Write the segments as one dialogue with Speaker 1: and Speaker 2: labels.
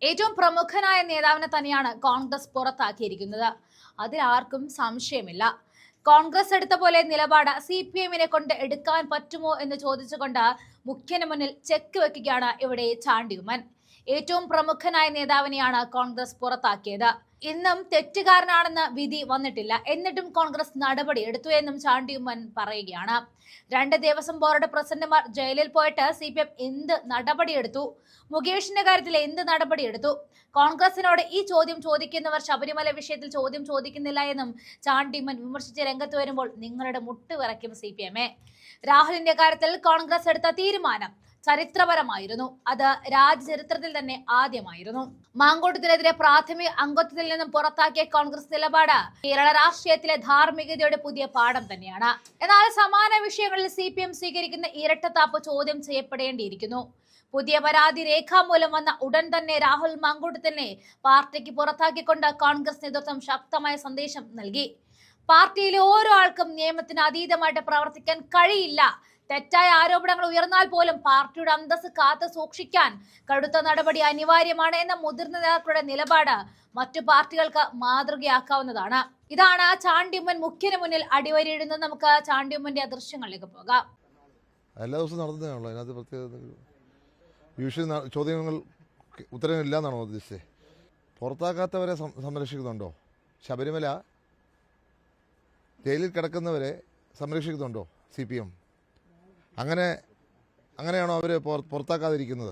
Speaker 1: ഏറ്റവും പ്രമുഖനായ നേതാവിനെ തന്നെയാണ് കോൺഗ്രസ് പുറത്താക്കിയിരിക്കുന്നത്. അതിൽ ആർക്കും സംശയമില്ല. കോൺഗ്രസ് എടുത്ത പോലെ നിലപാട് CPM-നെ കൊണ്ട് എടുക്കാൻ പറ്റുമോ എന്ന് ചോദിച്ചുകൊണ്ട് മുഖ്യന് മുന്നിൽ ചെക്ക് വെക്കുകയാണ് ഇവിടെ ചാണ്ടി ഉമ്മൻ. ഏറ്റവും പ്രമുഖനായ നേതാവിനെയാണ് കോൺഗ്രസ് പുറത്താക്കിയത്. ഇന്നും തെറ്റുകാരനാണെന്ന് വിധി വന്നിട്ടില്ല, എന്നിട്ടും കോൺഗ്രസ് നടപടി എടുത്തു എന്നും ചാണ്ടി ഉമ്മൻ പറയുകയാണ്. 2 ദേവസ്വം ബോർഡ് പ്രസിഡന്റുമാർ ജയിലിൽ പോയിട്ട് CPM എന്ത് നടപടിയെടുത്തു? മുകേഷിന്റെ കാര്യത്തിൽ എന്ത് നടപടിയെടുത്തു? കോൺഗ്രസിനോട് ഈ ചോദ്യം ചോദിക്കുന്നവർ ശബരിമല വിഷയത്തിൽ ചോദ്യം ചോദിക്കുന്നില്ല എന്നും ചാണ്ടി ഉമ്മൻ വിമർശിച്ച് രംഗത്ത് വരുമ്പോൾ നിങ്ങളുടെ മുട്ട് വിറയ്ക്കും CPM-എ. രാഹുലിന്റെ കാര്യത്തിൽ കോൺഗ്രസ് എടുത്ത തീരുമാനം ചരിത്രപരമായിരുന്നു. അത് രാജ്യചരിത്രത്തിൽ തന്നെ ആദ്യമായിരുന്നു. മാങ്കൂട്ടത്തിനെതിരെ പ്രാഥമിക അംഗത്വത്തിൽ നിന്നും പുറത്താക്കിയ കോൺഗ്രസ് നിലപാട് കേരള രാഷ്ട്രീയത്തിലെ ധാർമ്മികതയുടെ പുതിയ പാഠം തന്നെയാണ്. എന്നാൽ സമാന വിഷയങ്ങളിൽ CPM സ്വീകരിക്കുന്ന ഇരട്ടത്താപ്പ് ചോദ്യം ചെയ്യപ്പെടേണ്ടിയിരിക്കുന്നു. പുതിയ പരാതി രേഖാമൂലം വന്ന ഉടൻ തന്നെ രാഹുൽ മാങ്കൂട്ടത്തിനെ പാർട്ടിക്ക് പുറത്താക്കിക്കൊണ്ട് കോൺഗ്രസ് നേതൃത്വം ശക്തമായ സന്ദേശം നൽകി. പാർട്ടിയിലെ ഓരോ ആൾക്കും നിയമത്തിന് അതീതമായിട്ട് പ്രവർത്തിക്കാൻ കഴിയില്ല. തെറ്റായ ആരോപണങ്ങൾ ഉയർന്നാൽ പോലും പാർട്ടിയുടെ അന്തസ്സ് കാത്തു സൂക്ഷിക്കാൻ കടുത്ത നടപടി അനിവാര്യമാണ് എന്ന മുതിർന്ന നേതാക്കളുടെ നിലപാട് മറ്റു പാർട്ടികൾക്ക് മാതൃകയാക്കാവുന്നതാണ്. ഇതാണ് ചാണ്ടി ഉമ്മൻ മുഖ്യന് മുന്നിൽ അടിവരയിടുന്നത്. നമുക്ക് ചാണ്ടി ഉമ്മന്റെ ദൃശ്യങ്ങളിലേക്ക് പോകാം.
Speaker 2: എല്ലാ ദിവസവും നടന്നതാണല്ലോ, അതിനകത്ത് പ്രത്യേകത യൂഷ്വലി ചോദ്യങ്ങൾ ഉത്തരവില്ല എന്നാണോ ഉദ്ദേശിച്ചത്? പുറത്താക്കാത്തവരെ സംരക്ഷിക്കുന്നുണ്ടോ? ശബരിമല ജയിലിൽ കിടക്കുന്നവരെ സംരക്ഷിക്കുന്നുണ്ടോ CPM? അങ്ങനെയാണോ അവർ പുറത്താക്കാതിരിക്കുന്നത്?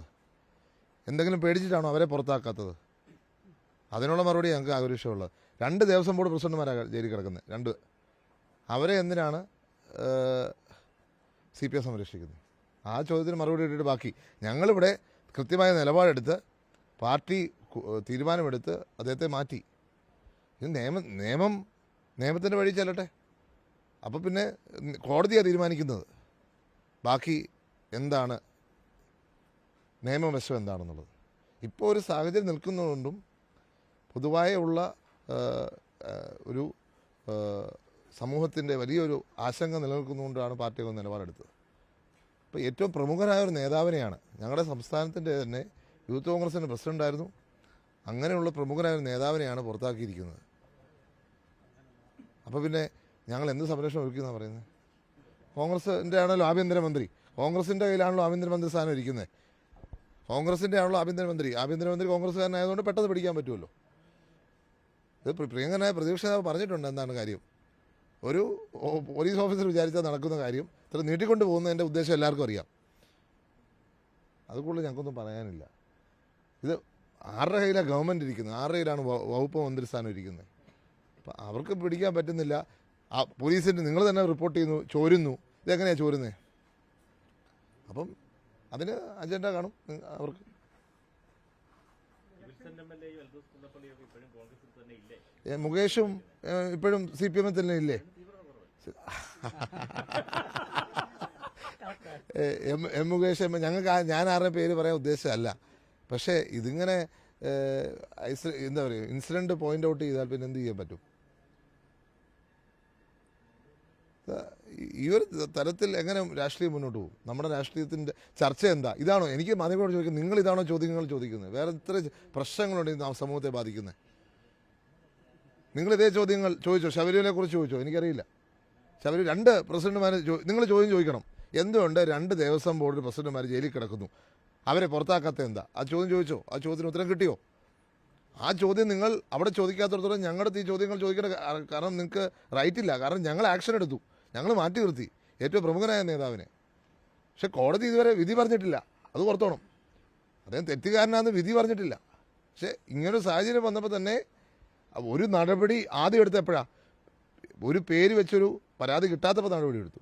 Speaker 2: എന്തെങ്കിലും പേടിച്ചിട്ടാണോ അവരെ പുറത്താക്കാത്തത്? അതിനുള്ള മറുപടി ഞങ്ങൾക്ക് ആഗ്രഹമുള്ളത്. 2 ദേവസ്വം ബോർഡ് പ്രസിഡന്റുമാരാണ് ജയിലിൽ കിടക്കുന്നത്. 2 അവരെ എന്തിനാണ് CPM സംരക്ഷിക്കുന്നത്? ആ ചോദ്യത്തിന് മറുപടി ഇട്ടിട്ട് ബാക്കി ഞങ്ങളിവിടെ കൃത്യമായ നിലപാടെടുത്ത് പാർട്ടി തീരുമാനമെടുത്ത് അദ്ദേഹത്തെ മാറ്റി. ഇത് നിയമത്തിൻ്റെ വഴി ചെല്ലട്ടെ. അപ്പോൾ പിന്നെ കോടതിയാണ് തീരുമാനിക്കുന്നത് ബാക്കി എന്താണ് നിയമവശം എന്താണെന്നുള്ളത്. ഇപ്പോൾ ഒരു സാഹചര്യം നിൽക്കുന്നതുകൊണ്ടും പൊതുവായ ഉള്ള ഒരു സമൂഹത്തിൻ്റെ വലിയൊരു ആശങ്ക നിലനിൽക്കുന്നതുകൊണ്ടാണ് പാർട്ടി നിലപാടെടുത്തത്. ഇപ്പോൾ ഏറ്റവും പ്രമുഖനായ ഒരു നേതാവിനെയാണ്, ഞങ്ങളുടെ സംസ്ഥാനത്തിൻ്റെ തന്നെ യൂത്ത് കോൺഗ്രസിൻ്റെ പ്രസിഡൻ്റായിരുന്നു, അങ്ങനെയുള്ള പ്രമുഖനായ ഒരു നേതാവിനെയാണ് പുറത്താക്കിയിരിക്കുന്നത്. അപ്പോൾ പിന്നെ ഞങ്ങൾ എന്ത് സംരക്ഷണം ഒരുക്കുന്നതാണ് പറയുന്നത്? കോൺഗ്രസിൻ്റെ ആണല്ലോ ആഭ്യന്തരമന്ത്രി, കോൺഗ്രസിൻ്റെ കയ്യിലാണല്ലോ ആഭ്യന്തരമന്ത്രി സ്ഥാനം ഇരിക്കുന്നത്. കോൺഗ്രസിൻ്റെ ആണല്ലോ ആഭ്യന്തരമന്ത്രി കോൺഗ്രസ്സുകാരനായതുകൊണ്ട് പെട്ടെന്ന് പിടിക്കാൻ പറ്റുമല്ലോ. ഇത് പ്രിയങ്കരനായ പ്രതിപക്ഷ നേതാവ് പറഞ്ഞിട്ടുണ്ട് എന്താണ് കാര്യം. ഒരു പോലീസ് ഓഫീസർ വിചാരിച്ചാൽ നടക്കുന്ന കാര്യം ഇത്ര നീട്ടിക്കൊണ്ട് പോകുന്നതിൻ്റെ ഉദ്ദേശം എല്ലാവർക്കും അറിയാം. അതുകൊണ്ട് ഞങ്ങൾക്കൊന്നും പറയാനില്ല. ഇത് ആരുടെ കയ്യിലാണ് ഗവൺമെൻറ് ഇരിക്കുന്നത്, ആരുടെ കയ്യിലാണ് വകുപ്പ് മന്ത്രി സ്ഥാനം ഇരിക്കുന്നത്? അപ്പം അവർക്ക് പിടിക്കാൻ പറ്റുന്നില്ല. ആ പോലീസിൻ്റെ നിങ്ങൾ തന്നെ റിപ്പോർട്ട് ചെയ്യുന്നു, ചോരുന്നു. ഇതെങ്ങനെയാണ് ചോരുന്നത്? അപ്പം അതിന് അജണ്ട കാണും അവർക്ക്. മുകേഷും ഇപ്പോഴും CPM തന്നെ ഇല്ലേ? മുകേഷ് ഞാൻ ആരുടെ പേര് പറയാൻ ഉദ്ദേശമല്ല. പക്ഷേ ഇതിങ്ങനെ എന്താ പറയുക, ഇൻസിഡൻറ്റ് പോയിൻ്റ് ഔട്ട് ചെയ്താൽ പിന്നെ എന്ത് ചെയ്യാൻ പറ്റും? ഈ ഒരു തരത്തിൽ എങ്ങനെ രാഷ്ട്രീയം മുന്നോട്ട് പോകും? നമ്മുടെ രാഷ്ട്രീയത്തിൻ്റെ ചർച്ച എന്താ? ഇതാണോ എനിക്ക് മാധ്യമങ്ങളോട് ചോദിക്കുന്നത്? നിങ്ങൾ ഇതാണോ ചോദ്യങ്ങൾ ചോദിക്കുന്നത്? വേറെ ഇത്ര പ്രശ്നങ്ങളുണ്ട് ഈ സമൂഹത്തെ ബാധിക്കുന്നത്. നിങ്ങൾ ഇതേ ചോദ്യങ്ങൾ ചോദിച്ചോ? ശബരിമലയെക്കുറിച്ച് ചോദിച്ചോ? എനിക്കറിയില്ല. 2 പ്രസിഡന്റുമാർ നിങ്ങൾ ചോദ്യം ചോദിക്കണം. എന്തുകൊണ്ട് 2 ദേവസ്വം ബോർഡ് പ്രസിഡന്റുമാർ ജയിലിൽ കിടക്കുന്നു, അവരെ പുറത്താക്കാത്ത എന്താ? ആ ചോദ്യം ചോദിച്ചോ? ആ ചോദ്യത്തിന് ഉത്തരം കിട്ടിയോ? ആ ചോദ്യം നിങ്ങൾ അവിടെ ചോദിക്കാത്തടത്തോളം ഞങ്ങളുടെ ഈ ചോദ്യങ്ങൾ ചോദിക്കേണ്ട കാരണം നിങ്ങൾക്ക് റൈറ്റ് ഇല്ല. കാരണം ഞങ്ങൾ ആക്ഷൻ എടുത്തു, ഞങ്ങൾ മാറ്റി നിർത്തി ഏറ്റവും പ്രമുഖനായ നേതാവിനെ. പക്ഷെ കോടതി ഇതുവരെ വിധി പറഞ്ഞിട്ടില്ല, അത് ഓർത്തോണം. അദ്ദേഹം തെറ്റുകാരനാണെന്ന് വിധി പറഞ്ഞിട്ടില്ല. പക്ഷേ ഇങ്ങനൊരു സാഹചര്യം വന്നപ്പോൾ തന്നെ ഒരു നടപടി ആദ്യം എടുത്തപ്പോഴാണ് ഒരു പേര് വെച്ചൊരു പരാതി കിട്ടാത്തപ്പോൾ നടപടി എടുത്തു.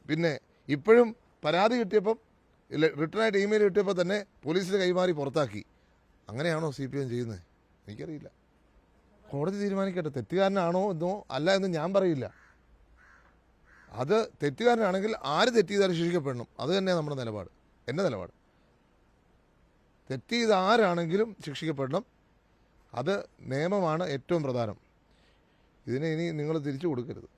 Speaker 2: പിന്നെ ഇപ്പോഴും പരാതി കിട്ടിയപ്പം റിട്ടേണായിട്ട് ഇമെയിൽ കിട്ടിയപ്പോൾ തന്നെ പോലീസിന് കൈമാറി പുറത്താക്കി. അങ്ങനെയാണോ CPM ചെയ്യുന്നത്? എനിക്കറിയില്ല. കോടതി തീരുമാനിക്കട്ടെ. തെറ്റുകാരനാണോ എന്നോ അല്ല എന്ന് ഞാൻ പറയില്ല. അത് തെറ്റുകാരനാണെങ്കിൽ ആര് തെറ്റ് ചെയ്താലും ശിക്ഷിക്കപ്പെടണം. അത് തന്നെയാണ് നമ്മുടെ നിലപാട്, എൻ്റെ നിലപാട്. തെറ്റ് ചെയ്ത ആരാണെങ്കിലും ശിക്ഷിക്കപ്പെടണം. അത് നിയമമാണ് ഏറ്റവും പ്രധാനം. ഇതിനെ ഇനി നിങ്ങൾ തിരിച്ചു കൊടുക്കരുത്.